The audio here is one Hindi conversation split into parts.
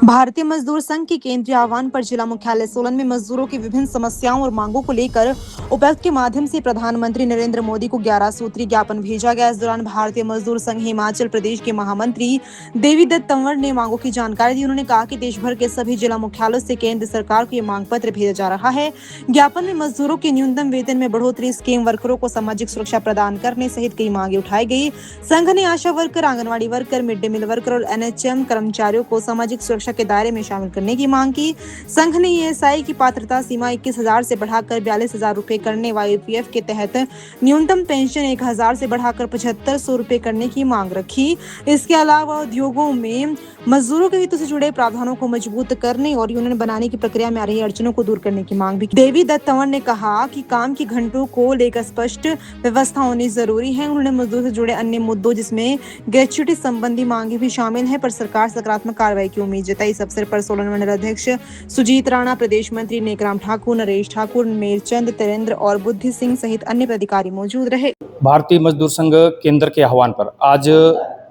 भारतीय मजदूर संघ के केंद्रीय आह्वान पर जिला मुख्यालय सोलन में मजदूरों की विभिन्न समस्याओं और मांगों को लेकर उपायुक्त के माध्यम से प्रधानमंत्री नरेंद्र मोदी को 11 सूत्रीय ज्ञापन भेजा गया। इस दौरान भारतीय मजदूर संघ हिमाचल प्रदेश के महामंत्री देवीदत्त तंवर ने मांगों की जानकारी दी। उन्होंने कहा कि देश भर के सभी जिला मुख्यालयों से केंद्र सरकार को ये मांग पत्र भेजा जा रहा है। ज्ञापन में मजदूरों के न्यूनतम वेतन में बढ़ोतरी, स्कीम वर्करों को सामाजिक सुरक्षा प्रदान करने सहित कई मांगे उठाई गई। संघ ने ASHA worker, anganwadi worker, mid day meal worker और एनएचएम कर्मचारियों को सामाजिक सुरक्षा के दायरे में शामिल करने की मांग की। संघ ने ईएसआई की पात्रता सीमा 21,000 से बढ़ाकर 42,000 रुपए करने व ईपीएफ के तहत न्यूनतम पेंशन 1,000 से बढ़ाकर 7,500 रुपए करने की मांग रखी। इसके अलावा उद्योगों में मजदूरों के हितों से जुड़े प्रावधानों को मजबूत करने और यूनियन बनाने की प्रक्रिया में आ रही अड़चनों को दूर करने की मांग भी की। देवीदत्त तंवर ने कहा कि काम की घंटों को लेकर स्पष्ट व्यवस्था होनी जरूरी है। उन्होंने मजदूर से जुड़े अन्य मुद्दों जिसमें ग्रेच्युटी संबंधी मांगे भी शामिल है पर सरकार सकारात्मक कार्रवाई की उम्मीद जताई। इस अवसर पर सोलन मंडल अध्यक्ष सुजीत राणा, प्रदेश मंत्री नेकराम ठाकुर, नरेश ठाकुर, मेरचंद, तेरेंद्र और बुद्धि सिंह सहित अन्य पदाधिकारी मौजूद रहे। भारतीय मजदूर संघ केंद्र के आह्वान पर आज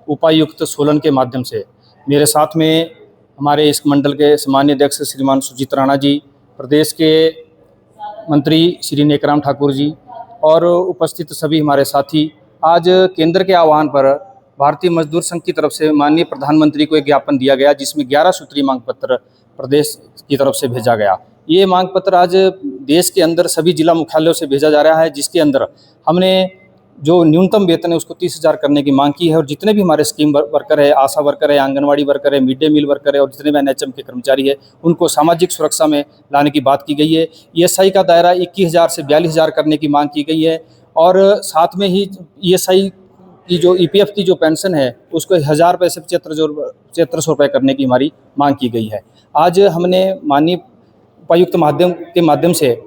उपायुक्त सोलन के माध्यम से मेरे साथ में हमारे इस मंडल के सम्मानीय अध्यक्ष श्रीमान सुजीत राणा जी, प्रदेश के मंत्री श्री नेकराम ठाकुर जी और उपस्थित सभी हमारे साथी, आज केंद्र के आह्वान पर भारतीय मजदूर संघ की तरफ से माननीय प्रधानमंत्री को एक ज्ञापन दिया गया जिसमें 11 सूत्रीय मांग पत्र प्रदेश की तरफ से भेजा गया। ये मांग पत्र आज देश के अंदर सभी जिला मुख्यालयों से भेजा जा रहा है, जिसके अंदर हमने जो न्यूनतम वेतन है उसको 30,000 करने की मांग की है और जितने भी हमारे स्कीम वर्कर है, आशा वर्कर है, आंगनवाड़ी वर्कर है, मिड डे मील वर्कर है और जितने भी एनएचएम के कर्मचारी है उनको सामाजिक सुरक्षा में लाने की बात की गई है। ईएसआई का दायरा 21,000 से 42,000 करने की मांग की गई है और साथ में ही ईएसआई की जो ईपीएफ की जो पेंशन है उसको 1,000 रुपये से 7,500 रुपये करने की हमारी मांग की गई है। आज हमने माननीय उपायुक्त के माध्यम से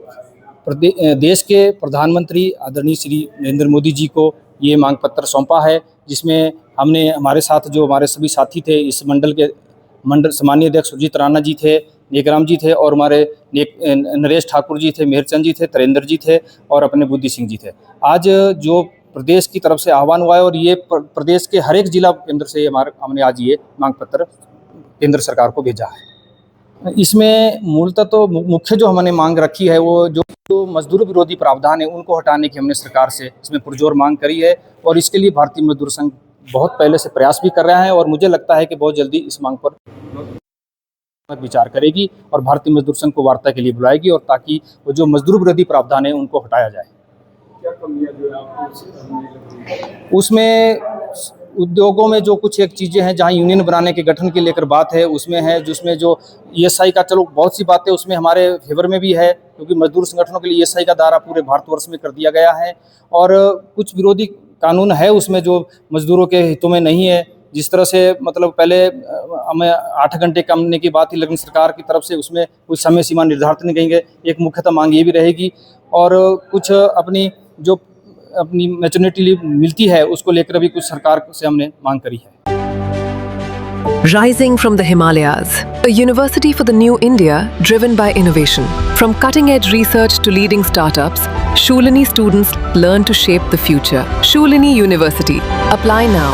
देश के प्रधानमंत्री आदरणीय श्री नरेंद्र मोदी जी को ये मांग पत्र सौंपा है, जिसमें हमने हमारे साथ जो हमारे सभी साथी थे इस मंडल सम्मानीय अध्यक्ष सुजीत राणा जी थे, नेकराम जी थे और हमारे नरेश ठाकुर जी थे, मेहरचंद जी थे, तरेंद्र जी थे और अपने बुद्धि सिंह जी थे। आज जो प्रदेश की तरफ से आह्वान हुआ है और ये प्रदेश के हर एक जिला केंद्र से हमने आज ये मांग पत्र केंद्र सरकार को भेजा है। इसमें मूलतः तो मुख्य जो हमने मांग रखी है वो जो मजदूर विरोधी प्रावधान है उनको हटाने की हमने सरकार से इसमें पुरजोर मांग करी है और इसके लिए भारतीय मजदूर संघ बहुत पहले से प्रयास भी कर रहा है और मुझे लगता है कि बहुत जल्दी इस मांग पर विचार करेगी और भारतीय मजदूर संघ को वार्ता के लिए बुलाएगी और ताकि वो जो मजदूर विरोधी प्रावधान है उनको हटाया जाए। क्या कमियां जो है आपको उसमें उद्योगों में जो कुछ एक चीज़ें हैं जहां यूनियन बनाने के गठन के लेकर बात है उसमें है, जिसमें जो ईएसआई का चलो बहुत सी बातें उसमें हमारे फेवर में भी है क्योंकि मजदूर संगठनों के लिए ईएसआई का दायरा पूरे भारतवर्ष में कर दिया गया है और कुछ विरोधी कानून है उसमें जो मजदूरों के हितों में नहीं है। जिस तरह से मतलब पहले हमें 8 घंटे करने की बात थी लेकिन सरकार की तरफ से उसमें कुछ समय सीमा निर्धारित नहीं करेंगे। एक मुख्यतः मांग ये भी रहेगी और कुछ अपनी मैटरनिटी लीव मिलती है उसको लेकर अभी कुछ सरकार से हमने मांग करी है। Rising from the Himalayas, a university for the new India driven by innovation. From cutting-edge research to leading startups, Shulini students learn to shape the future. Shulini University. Apply now.